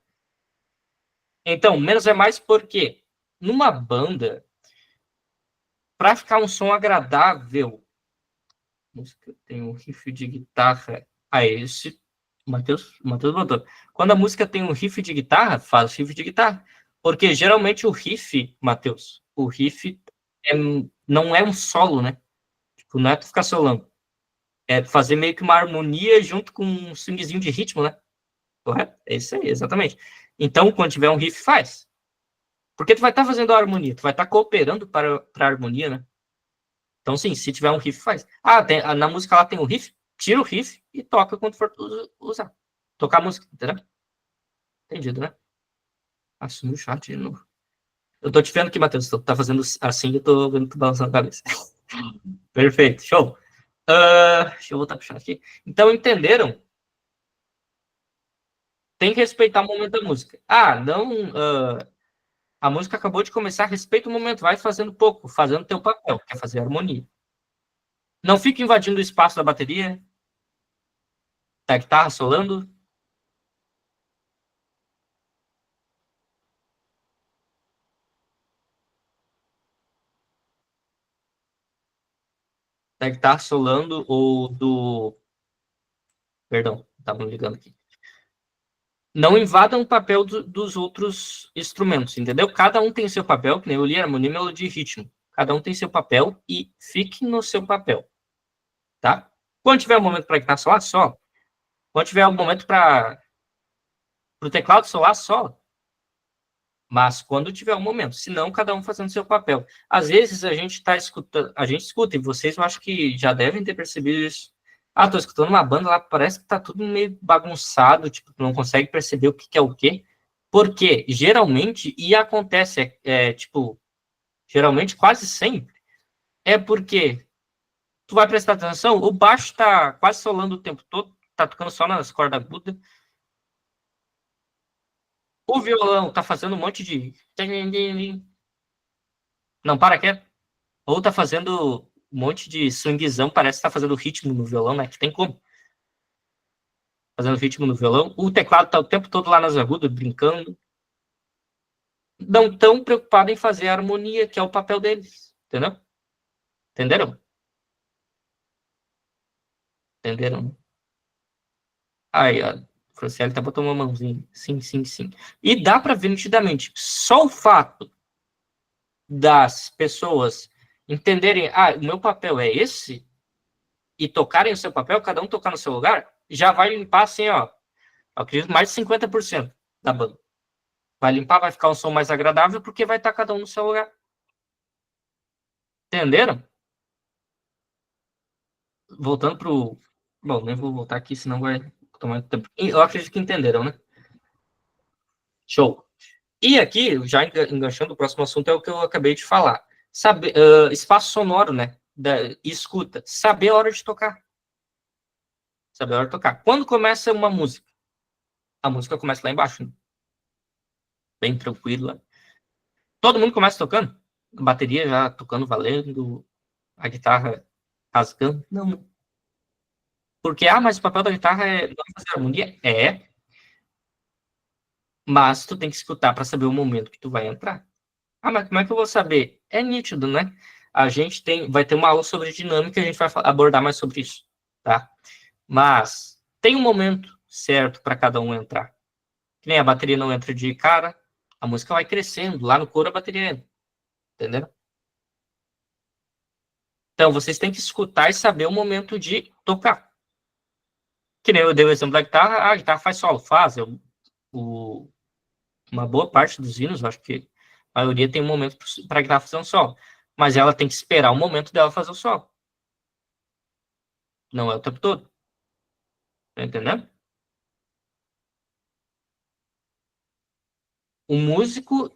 Então, menos é mais porque numa banda, para ficar um som agradável, música tem um riff de guitarra. Ah, esse Matheus botou. Quando a música tem um riff de guitarra, faz riff de guitarra. Porque geralmente o riff, Matheus, o riff não é um solo, né? Tipo, não é tu ficar solando. É fazer meio que uma harmonia junto com um swingzinho de ritmo, né? Correto? É isso aí, exatamente. Então, quando tiver um riff, faz. Porque tu vai estar fazendo a harmonia, tu vai estar cooperando para a harmonia, né? Então, sim, se tiver um riff, faz. Na música lá tem um riff, tira o riff e toca quando for usar. Tocar a música, entendeu? Entendido, né? Assume o chat de novo. Eu tô te vendo aqui, Matheus. Tu tá fazendo assim, eu tô vendo tu balançando a cabeça. Perfeito, show. Deixa eu voltar pro chat aqui. Então, entenderam? Tem que respeitar o momento da música. Não. A música acabou de começar, respeita o momento, vai fazendo pouco, fazendo teu papel, que é fazer harmonia. Não fica invadindo o espaço da bateria, da guitarra solando. Da guitarra solando ou do. Perdão, estava me ligando aqui. Não invadam o papel dos outros instrumentos, entendeu? Cada um tem seu papel, que nem eu li, harmonia, melodia e ritmo. Cada um tem seu papel e fique no seu papel, tá? Quando tiver um momento para guitarra solar, só. Quando tiver um momento para o teclado solar, só. Mas quando tiver um momento, senão cada um fazendo seu papel. Às vezes a gente está escutando, a gente escuta, e vocês eu acho que já devem ter percebido isso. Tô escutando uma banda lá, parece que tá tudo meio bagunçado, tipo, tu não consegue perceber o que, que é o quê. Porque geralmente, e acontece, tipo, geralmente quase sempre, é porque tu vai prestar atenção, o baixo tá quase solando o tempo todo, tá tocando só nas cordas agudas. O violão tá fazendo um monte de. Não, para quieto. Ou tá fazendo um monte de swingzão, parece que tá fazendo ritmo no violão, né? Que tem como. Fazendo ritmo no violão. O teclado tá o tempo todo lá nas agudas, brincando. Não tão preocupado em fazer a harmonia, que é o papel deles. Entendeu? Entenderam? Entenderam? Aí, ó. O Franciele tá botando uma mãozinha. Sim, sim, sim. E dá pra ver nitidamente. Só o fato das pessoas entenderem, o meu papel é esse, e tocarem o seu papel, cada um tocar no seu lugar, já vai limpar assim, ó. Eu acredito mais de 50% da banda. Vai limpar, vai ficar um som mais agradável, porque vai estar cada um no seu lugar. Entenderam? Voltando pro. Bom, nem vou voltar aqui, senão vai tomar muito tempo. Eu acredito que entenderam, né? Show. E aqui, já enganchando, o próximo assunto é o que eu acabei de falar. Espaço sonoro, né? Escuta. Saber a hora de tocar. Saber a hora de tocar. Quando começa uma música, a música começa lá embaixo, né? Bem tranquila. Todo mundo começa tocando. A bateria já tocando valendo, a guitarra rasgando. Não. Porque, mas o papel da guitarra é não fazer harmonia? É, mas tu tem que escutar para saber o momento que tu vai entrar. Mas como é que eu vou saber? É nítido, né? A gente vai ter uma aula sobre dinâmica e a gente vai abordar mais sobre isso, tá? Mas tem um momento certo para cada um entrar. Que nem a bateria não entra de cara, a música vai crescendo, lá no coro a bateria entra, entendeu? Então, vocês têm que escutar e saber o momento de tocar. Que nem eu dei o exemplo da guitarra, a guitarra faz solo, faz. Uma boa parte dos hinos, acho que a maioria tem um momento para a guitarra fazer um solo. Mas ela tem que esperar o momento dela fazer o solo. Não é o tempo todo. Tá entendendo? O músico,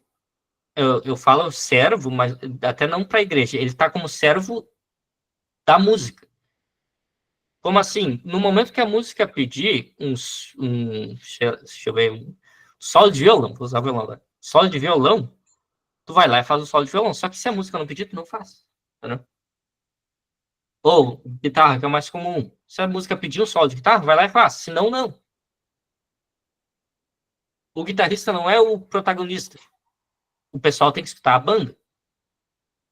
eu falo servo, mas até não para a igreja. Ele está como servo da música. Como assim? No momento que a música pedir deixa eu ver, um solo de violão, vou usar violão agora. Solo de violão, tu vai lá e faz o solo de violão. Só que se a música não pedir, tu não faz. Entendeu? Ou guitarra, que é o mais comum. Se a música pedir um solo de guitarra, vai lá e faz. Se não, não. O guitarrista não é o protagonista. O pessoal tem que escutar a banda.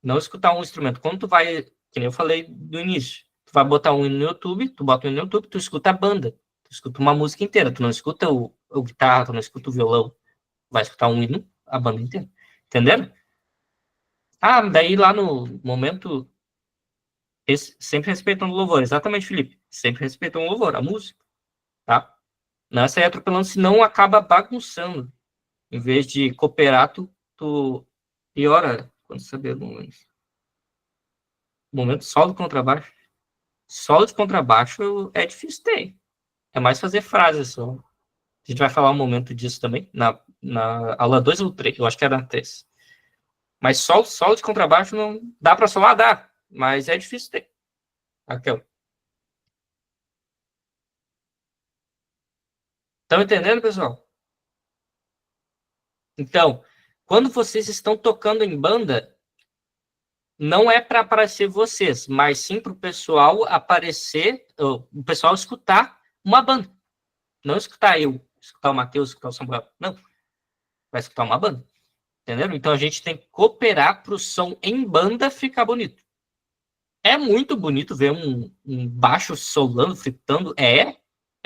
Não escutar um instrumento. Quando tu vai, que nem eu falei no início, tu vai botar um hino no YouTube, tu bota um hino no YouTube, tu escuta a banda. Tu escuta uma música inteira. Tu não escuta o guitarra, tu não escuta o violão. Vai escutar um hino, a banda inteira. Entenderam? Daí lá no momento Sempre respeitando o louvor. Exatamente, Felipe. Sempre respeitando o louvor, a música, tá? Não é sair atropelando, senão acaba bagunçando. Em vez de cooperar, tu piora quando saber o momento. Momento solo de contrabaixo. Solo de contrabaixo é difícil ter. É mais fazer frases só. A gente vai falar um momento disso também, na aula 2 ou 3, eu acho que era na 3. Mas solo de contrabaixo não dá para solar, dá, mas é difícil ter. Raquel. Estão entendendo, pessoal? Então, quando vocês estão tocando em banda, não é para aparecer vocês, mas sim para o pessoal aparecer, o pessoal escutar uma banda. Não escutar eu, escutar o Matheus, escutar o Samuel. Não, vai escutar uma banda. Entenderam? Então a gente tem que cooperar para o som em banda ficar bonito. É muito bonito ver um baixo solando, fritando. É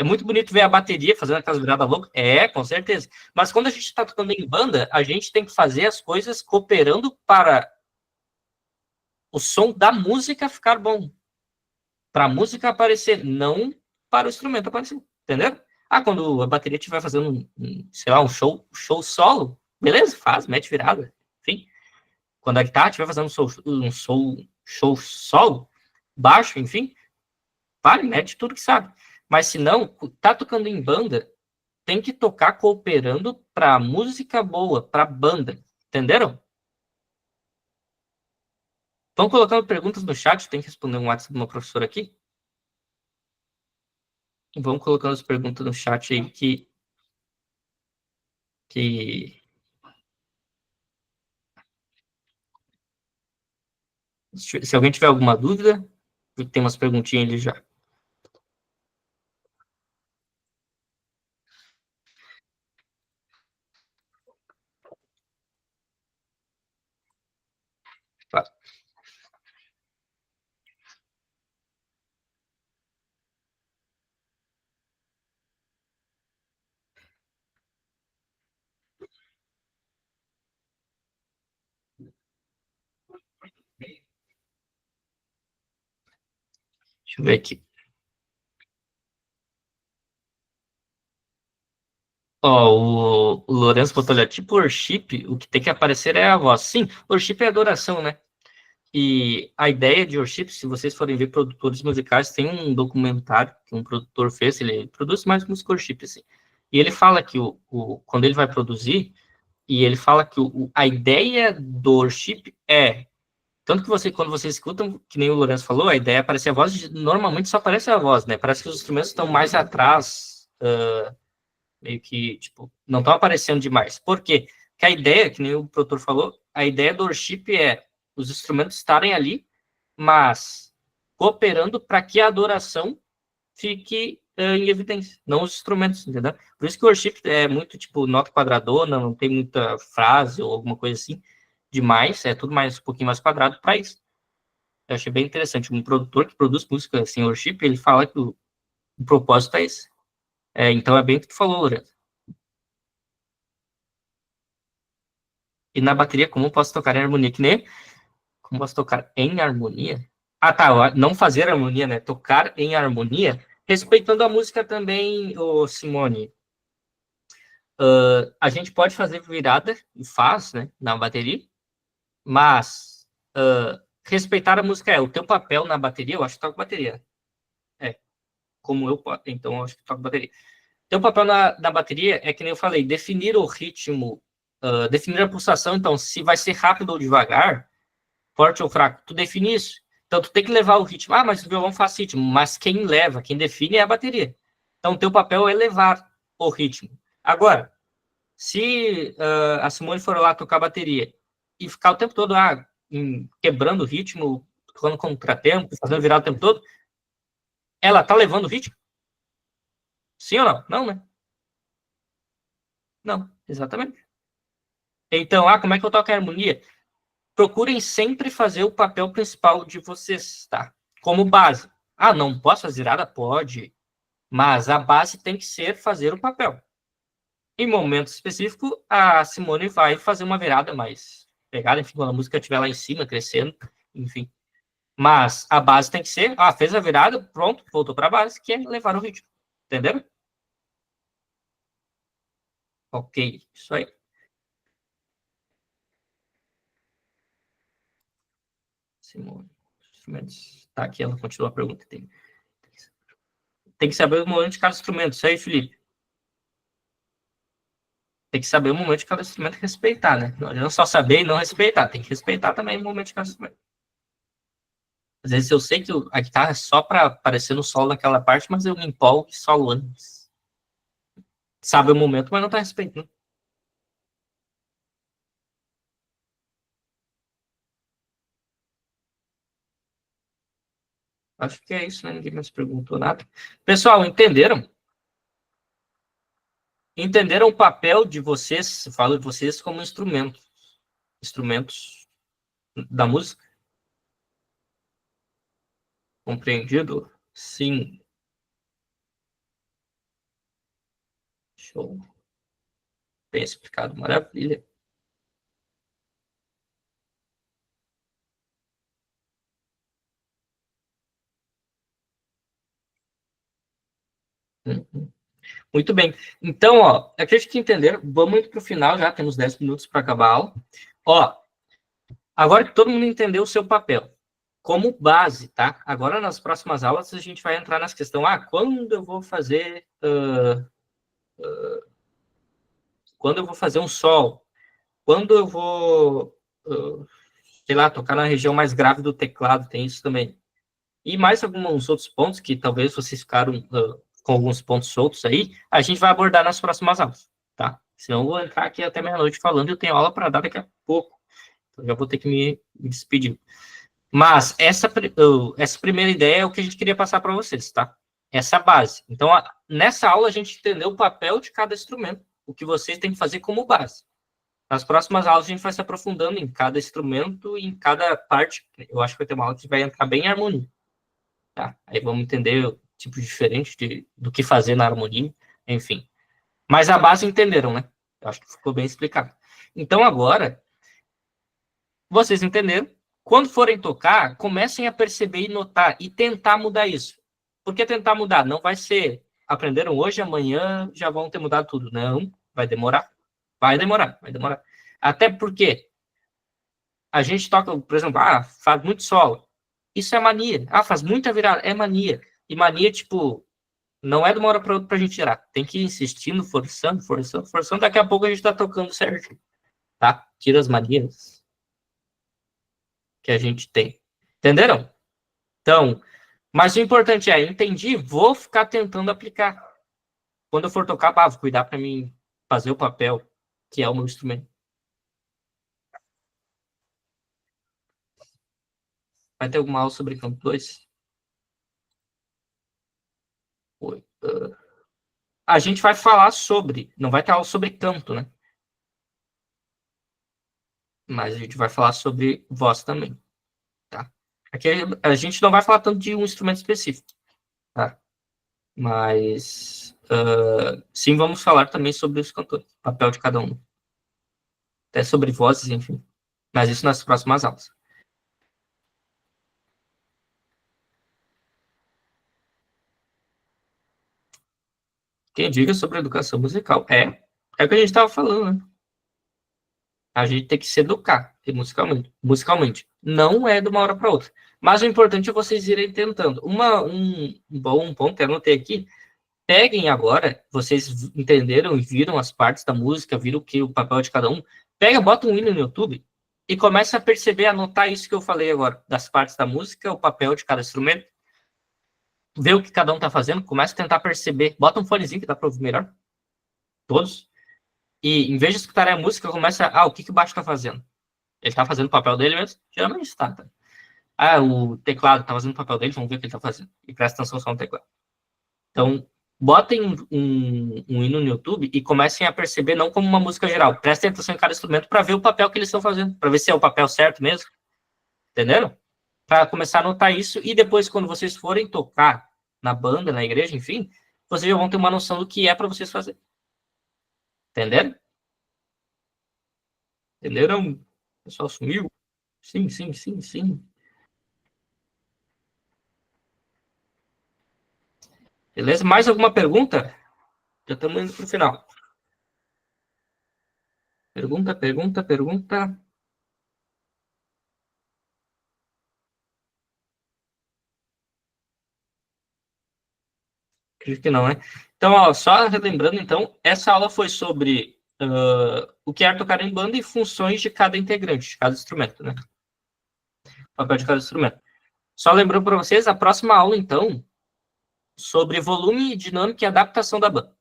muito bonito ver a bateria fazendo aquelas viradas loucas. Com certeza. Mas quando a gente está tocando em banda, a gente tem que fazer as coisas cooperando para o som da música ficar bom. Para a música aparecer, não para o instrumento aparecer. Entendeu? Quando a bateria estiver fazendo sei lá, um show solo, beleza, faz, mete virada. Enfim. Quando a guitarra estiver fazendo show solo, baixo, enfim, vale, mete tudo que sabe. Mas se não, tá tocando em banda, tem que tocar cooperando para música boa, para banda. Entenderam? Estão colocando perguntas no chat, tem que responder um WhatsApp do meu professor aqui. Vão colocando as perguntas no chat aí que... Se alguém tiver alguma dúvida, tem umas perguntinhas ali já. Tá. Deixa eu ver aqui. O Lourenço botou ali, tipo worship, o que tem que aparecer é a voz. Sim, worship é adoração, né? E a ideia de worship, se vocês forem ver produtores musicais, tem um documentário que um produtor fez, ele produz mais música worship, assim. E ele fala que quando ele vai produzir, e ele fala que a ideia do worship tanto que quando vocês escutam, que nem o Lourenço falou, a ideia é aparecer a voz, normalmente só aparece a voz, né? Parece que os instrumentos estão mais atrás, meio que, tipo, não estão aparecendo demais. Por quê? Porque a ideia, que nem o produtor falou, a ideia do worship é os instrumentos estarem ali, mas cooperando para que a adoração fique em evidência, não os instrumentos, entendeu? Por isso que o worship é muito, tipo, nota quadradona, não tem muita frase ou alguma coisa assim demais, é tudo mais um pouquinho mais quadrado para isso. Eu achei bem interessante. Um produtor que produz música assim, worship, ele fala que o propósito é esse. Então é bem o que tu falou, Lorenzo. E na bateria, como posso tocar em harmonia? Que nem como posso tocar em harmonia? Tá. Não fazer harmonia, né? Tocar em harmonia, respeitando a música também, ô Simone. A gente pode fazer virada, e faz, né? Na bateria, mas respeitar a música o teu papel na bateria, eu acho que toca bateria. Como eu, então eu acho que toca bateria. Teu papel na bateria é que nem eu falei, definir o ritmo, definir a pulsação, então, se vai ser rápido ou devagar, forte ou fraco, tu define isso. Então, tu tem que levar o ritmo. Mas o violão faz ritmo, mas quem leva, quem define é a bateria. Então, teu papel é levar o ritmo. Agora, se a Simone for lá tocar bateria e ficar o tempo todo quebrando o ritmo, tocando contratempo, fazendo virar o tempo todo, ela tá levando o ritmo? Sim ou não? Não, né? Não, exatamente. Então, como é que eu toco a harmonia? Procurem sempre fazer o papel principal de vocês, tá? Como base. Não posso fazer nada? Pode. Mas a base tem que ser fazer o papel. Em momento específico, a Simone vai fazer uma virada mais pegada, enfim, quando a música estiver lá em cima, crescendo, enfim. Mas a base tem que ser, fez a virada, pronto, voltou para a base, que é levar o ritmo. Entenderam? Ok, isso aí. Simone, instrumentos. Tá, aqui ela continua a pergunta. Tem que saber o momento de cada instrumento. Isso aí, Felipe. Tem que saber o momento de cada instrumento e respeitar, né? Não adianta só saber e não respeitar. Tem que respeitar também o momento de cada instrumento. Às vezes eu sei que a guitarra é só para aparecer no solo naquela parte, mas eu me empolgo e solo antes. Sabe o momento, mas não tá respeitando. Acho que é isso, né? Ninguém mais perguntou nada. Pessoal, entenderam? Entenderam o papel de vocês, falo de vocês como instrumentos da música? Compreendido? Sim. Show. Bem explicado, maravilha. Uhum. Muito bem. Então, ó, acredito que entenderam. Vamos indo para o final já, temos 10 minutos para acabar a aula. Ó, agora que todo mundo entendeu o seu papel, como base, tá? Agora, nas próximas aulas, a gente vai entrar nessa questão, quando eu vou fazer... quando eu vou fazer um sol? Quando eu vou, sei lá, tocar na região mais grave do teclado, tem isso também. E mais alguns outros pontos que talvez vocês ficaram com alguns pontos soltos aí, a gente vai abordar nas próximas aulas, tá? Senão eu vou entrar aqui até meia-noite falando e eu tenho aula para dar daqui a pouco. Então já vou ter que me despedir. Mas essa primeira ideia é o que a gente queria passar para vocês, tá? Essa base. Então, nessa aula a gente entendeu o papel de cada instrumento, o que vocês têm que fazer como base. Nas próximas aulas, a gente vai se aprofundando em cada instrumento e em cada parte. Eu acho que vai ter uma aula que vai entrar bem em harmonia. Tá? Aí vamos entender o tipo diferente do que fazer na harmonia, enfim. Mas a base entenderam, né? Eu acho que ficou bem explicado. Então, agora, vocês entenderam. Quando forem tocar, comecem a perceber e notar e tentar mudar isso. Por que tentar mudar? Não vai ser aprenderam hoje, amanhã já vão ter mudado tudo. Não, vai demorar. Vai demorar, vai demorar. Até porque a gente toca, por exemplo, faz muito solo. Isso é mania. Faz muita virada. É mania. E mania, tipo, não é de uma hora para outra pra gente tirar. Tem que ir insistindo, forçando, forçando, forçando. Daqui a pouco a gente tá tocando certo. Tá? Tira as manias que a gente tem. Entenderam? Então, mas o importante é, entendi, vou ficar tentando aplicar. Quando eu for tocar, vou cuidar para mim fazer o papel, que é o meu instrumento. Vai ter alguma aula sobre canto 2? Oi. A gente vai falar sobre, não vai ter aula sobre canto, né? Mas a gente vai falar sobre voz também, tá? Aqui a gente não vai falar tanto de um instrumento específico, tá? Mas sim, vamos falar também sobre os cantores, o papel de cada um. Até sobre vozes, enfim. Mas isso nas próximas aulas. Quem diga sobre educação musical. É o que a gente estava falando, né? A gente tem que se educar musicalmente. Musicalmente. Não é de uma hora para outra. Mas o importante é vocês irem tentando. Um bom ponto que eu anotei aqui. Peguem agora, vocês entenderam e viram as partes da música, viram que o papel de cada um. Pega, bota um hino no YouTube e começa a perceber, anotar isso que eu falei agora, das partes da música, o papel de cada instrumento, ver o que cada um tá fazendo, começa a tentar perceber. Bota um fonezinho que dá para ouvir melhor, todos. E em vez de escutar a música, começa, o que o baixo tá fazendo? Ele tá fazendo o papel dele mesmo? Geralmente está, tá? O teclado tá fazendo o papel dele, vamos ver o que ele tá fazendo. E presta atenção só no teclado. Então, botem um hino no YouTube e comecem a perceber não como uma música geral. Prestem atenção em cada instrumento para ver o papel que eles estão fazendo, para ver se é o papel certo mesmo. Entenderam? Para começar a notar isso e depois, quando vocês forem tocar na banda, na igreja, enfim, vocês já vão ter uma noção do que é para vocês fazer. Entenderam? Entenderam? O pessoal sumiu? Sim, sim, sim, sim. Beleza? Mais alguma pergunta? Já estamos indo para o final. Pergunta. Acredito que não, né? Então, ó, só relembrando, então, essa aula foi sobre o que é tocar em banda e funções de cada integrante, de cada instrumento, né? O papel de cada instrumento. Só lembrando para vocês, a próxima aula, então, sobre volume, dinâmica e adaptação da banda,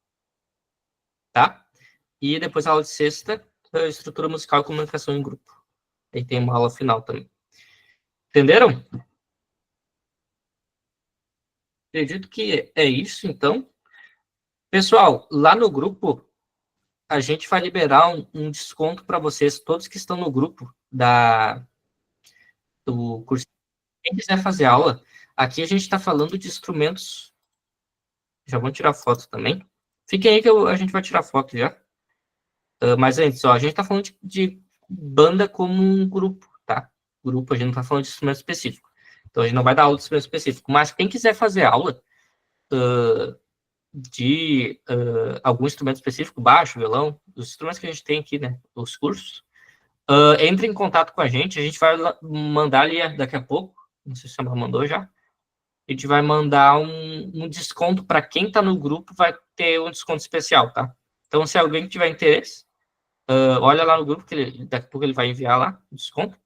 tá? E depois a aula de sexta, estrutura musical e comunicação em grupo. Aí tem uma aula final também. Entenderam? Acredito que é isso, então. Pessoal, lá no grupo, a gente vai liberar um desconto para vocês, todos que estão no grupo do curso. Quem quiser fazer aula, aqui a gente está falando de instrumentos. Já vou tirar foto também. Fiquem aí que a gente vai tirar foto já. Mas antes, ó, a gente está falando de banda como um grupo, tá? Grupo, a gente não está falando de instrumento específico. Então, a gente não vai dar aula de instrumento específico. Mas quem quiser fazer aula de algum instrumento específico, baixo, violão, os instrumentos que a gente tem aqui, né? Os cursos, entre em contato com a gente vai mandar ali daqui a pouco. Não sei se a mandou já. A gente vai mandar um desconto para quem está no grupo, vai ter um desconto especial, tá? Então, se alguém tiver interesse, olha lá no grupo, que daqui a pouco ele vai enviar lá o desconto.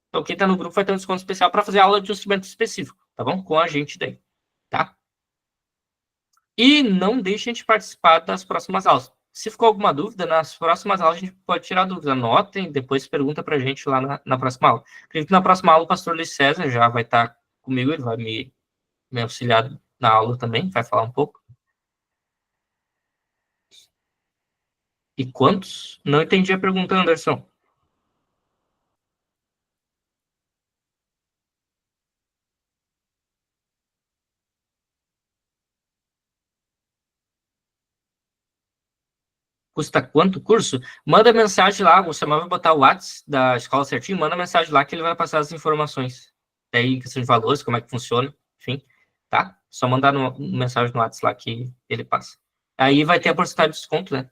Então, quem está no grupo vai ter um desconto especial para fazer aula de um instrumento específico, tá bom? Com a gente daí, tá? E não deixem de participar das próximas aulas. Se ficou alguma dúvida, nas próximas aulas a gente pode tirar dúvida. Anotem, depois pergunta para a gente lá na próxima aula. Acredito que na próxima aula o pastor Luiz César já vai estar comigo, ele vai me auxiliar na aula também, vai falar um pouco. E quantos? Não entendi a pergunta, Anderson. Custa quanto o curso? Manda mensagem lá, você vai botar o WhatsApp da escola certinho, manda mensagem lá que ele vai passar as informações. Daí, questão de valores, como é que funciona, enfim, tá? Só mandar mensagem no WhatsApp lá que ele passa. Aí vai ter a porcentagem de desconto, né?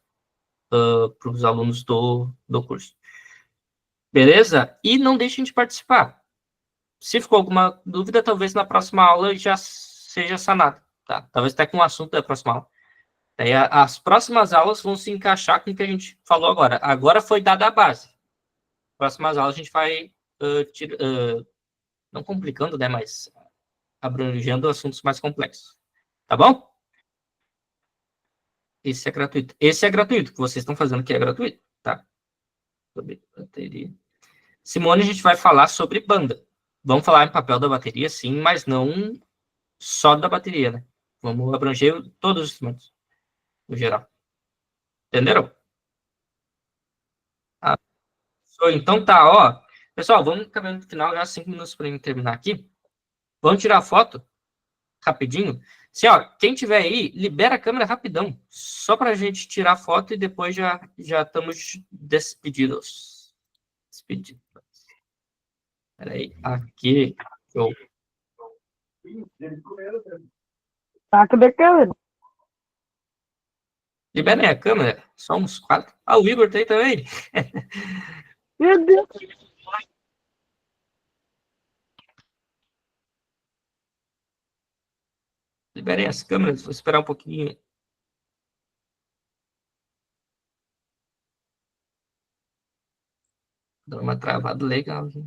Para os alunos do curso. Beleza? E não deixem de participar. Se ficou alguma dúvida, talvez na próxima aula já seja sanado, tá? Talvez até com o assunto da próxima aula. Daí as próximas aulas vão se encaixar com o que a gente falou agora. Agora foi dada a base. Próximas aulas a gente vai não complicando, né, mas abrangendo assuntos mais complexos. Tá bom? Esse é gratuito. Esse é gratuito, o que vocês estão fazendo aqui é gratuito, tá? Sobre bateria. Simone, a gente vai falar sobre banda. Vamos falar em papel da bateria, sim, mas não só da bateria, né? Vamos abranger todos os instrumentos, no geral. Entenderam? Ah, então tá, ó. Pessoal, vamos caminhando no final, já 5 minutos para mim terminar aqui. Vamos tirar a foto rapidinho. Assim, ó, quem tiver aí, libera a câmera rapidão, só para a gente tirar a foto e depois já estamos despedidos. Despedidos. Peraí, aqui. Eu... Tá, cadê a câmera? Liberem a câmera, só uns 4. Ah, o Igor tá aí também. Meu Deus. Liberem as câmeras, vou esperar um pouquinho. Dá uma travada legal aqui.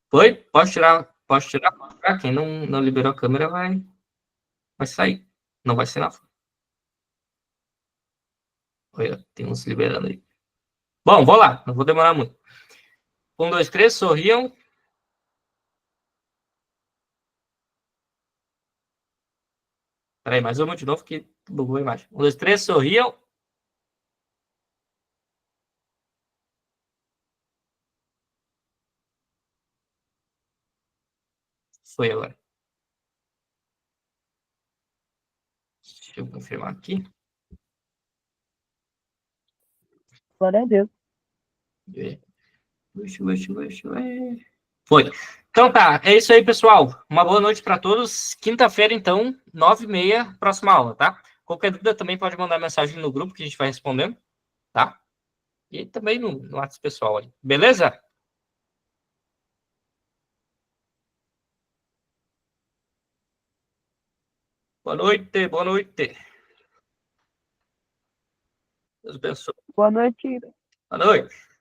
Foi? Pode tirar, pode tirar. Quem não liberou a câmera vai sair. Não vai ser na foto. Olha, tem uns liberando aí. Bom, vou lá, não vou demorar muito. 1, 2, 3, sorriam. Peraí, mais uma de novo que bugou a imagem. 1, 2, 3, sorriam. Foi agora. Deixa eu confirmar aqui. Glória a Deus. Foi. Então tá, é isso aí, pessoal. Uma boa noite para todos. Quinta-feira, então, 9h30, próxima aula, tá? Qualquer dúvida também pode mandar mensagem no grupo que a gente vai respondendo, tá? E também no WhatsApp pessoal aí. Beleza? Boa noite, boa noite. Deus abençoe. Boa noite. Boa noite.